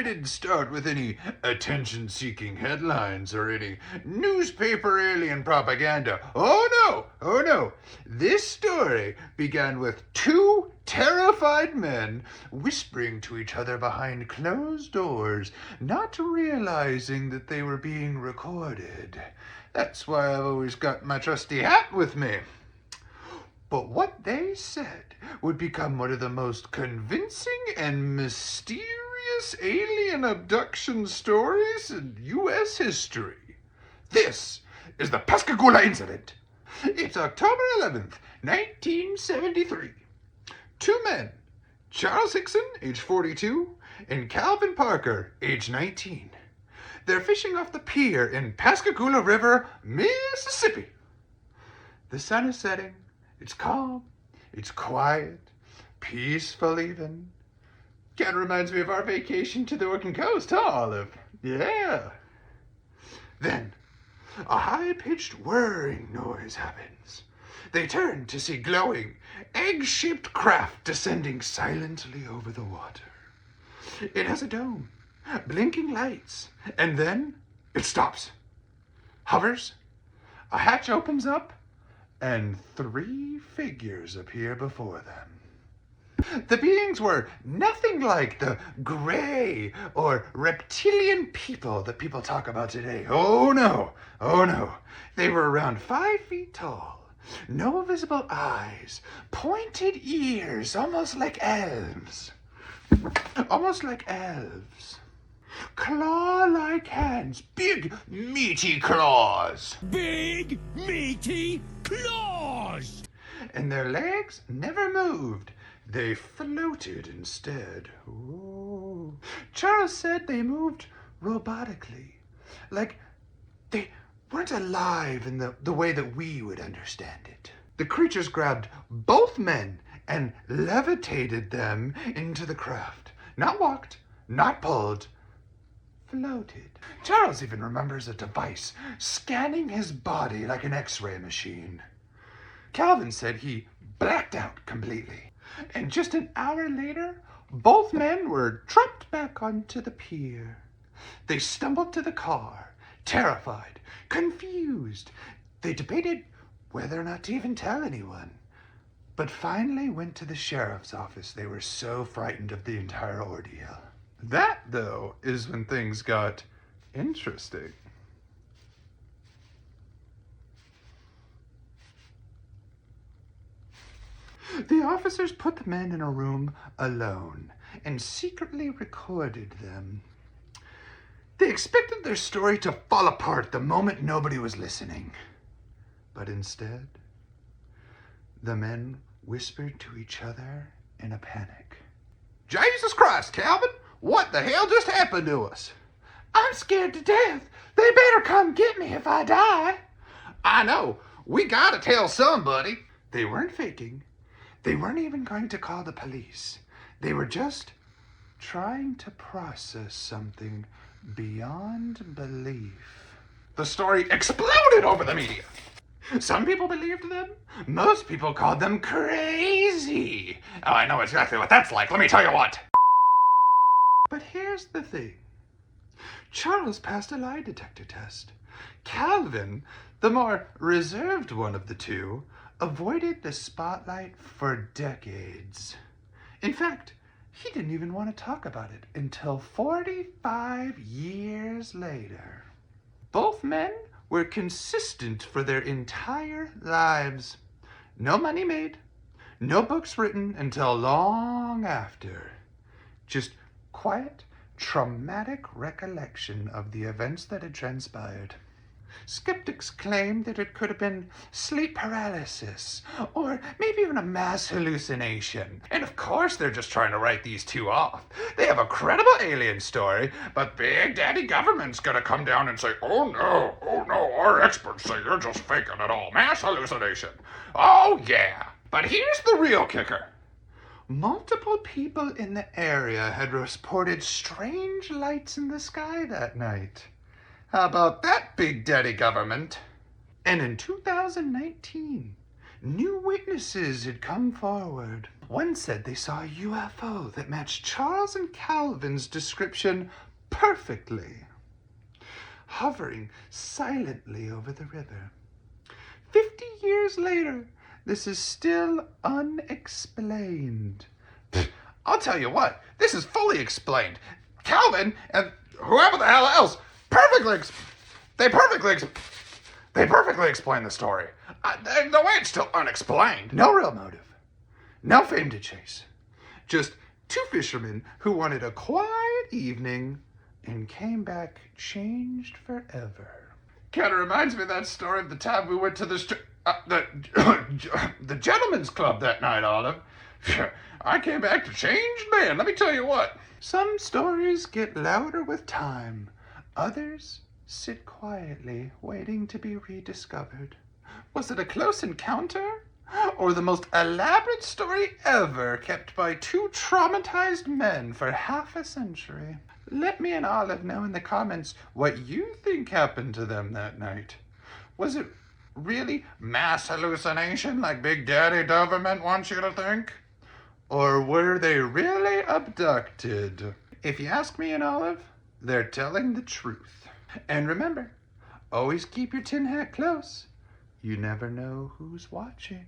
story didn't start with any attention-seeking headlines or any newspaper alien propaganda. Oh no. This story began with two terrified men whispering to each other behind closed doors, not realizing that they were being recorded. That's why I've always got my trusty hat with me. But what they said would become one of the most convincing and mysterious alien abduction stories in U.S. history. This is the Pascagoula incident. It's October 11th, 1973. Two men, Charles Hickson, age 42, and Calvin Parker, age 19. They're fishing off the pier in Pascagoula River, Mississippi. The sun is setting. It's calm, it's quiet, peaceful even. Kind of reminds me of our vacation to the Oregon coast, huh, Olive? Yeah. Then, a high-pitched whirring noise happens. They turn to see glowing, egg-shaped craft descending silently over the water. It has a dome, blinking lights, and then it stops, hovers, a hatch opens up, and three figures appear before them. The beings were nothing like the gray or reptilian people that people talk about today. Oh no. They were around 5 feet tall, no visible eyes, pointed ears, almost like elves. Claw-like hands, big, meaty claws. Big, meaty claws! And their legs never moved. They floated instead. Ooh. Charles said they moved robotically, like they weren't alive in the way that we would understand it. The creatures grabbed both men and levitated them into the craft. Not walked, not pulled, floated. Charles even remembers a device scanning his body like an X-ray machine. Calvin said he blacked out completely. And just an hour later, both men were dropped back onto the pier. They stumbled to the car, terrified, confused. They debated whether or not to even tell anyone, but finally went to the sheriff's office. They were so frightened of the entire ordeal. That, though, is when things got interesting. The officers put the men in a room alone and secretly recorded them. They expected their story to fall apart the moment nobody was listening. But instead, the men whispered to each other in a panic. Jesus Christ, Calvin! What the hell just happened to us? I'm scared to death. They better come get me if I die. I know. We gotta tell somebody. They weren't faking. They weren't even going to call the police. They were just trying to process something beyond belief. The story exploded over the media. Some people believed them. Most people called them crazy. Oh, I know exactly what that's like. Let me tell you what. But here's the thing. Charles passed a lie detector test. Calvin, the more reserved one of the two, avoided the spotlight for decades. In fact, he didn't even want to talk about it until 45 years later. Both men were consistent for their entire lives. No money made, no books written until long after. Just quiet, traumatic recollection of the events that had transpired. Skeptics claim that it could have been sleep paralysis, or maybe even a mass hallucination. And of course they're just trying to write these two off. They have a credible alien story, but Big Daddy Government's gonna come down and say, oh no, our experts say you're just faking it all. Mass hallucination. Oh yeah. But here's the real kicker. Multiple people in the area had reported strange lights in the sky that night. How about that, Big Daddy Government? And in 2019, New witnesses had come forward. One said they saw a UFO that matched Charles and Calvin's description perfectly, hovering silently over the river. 50 years later, this is still unexplained. I'll tell you what, this is fully explained. Calvin and whoever the hell else they perfectly explain the story. The way it's still unexplained. No real motive. No fame to chase. Just two fishermen who wanted a quiet evening and came back changed forever. Kind of reminds me of that story of the time we went to the gentleman's club that night, Olive. I came back to changed man, let me tell you what. Some stories get louder with time. Others sit quietly, waiting to be rediscovered. Was it a close encounter? Or the most elaborate story ever kept by two traumatized men for half a century? Let me and Olive know in the comments what you think happened to them that night. Was it really mass hallucination like Big Daddy Doberman wants you to think? Or were they really abducted? If you ask me and Olive, they're telling the truth. And remember, always keep your tin hat close. You never know who's watching.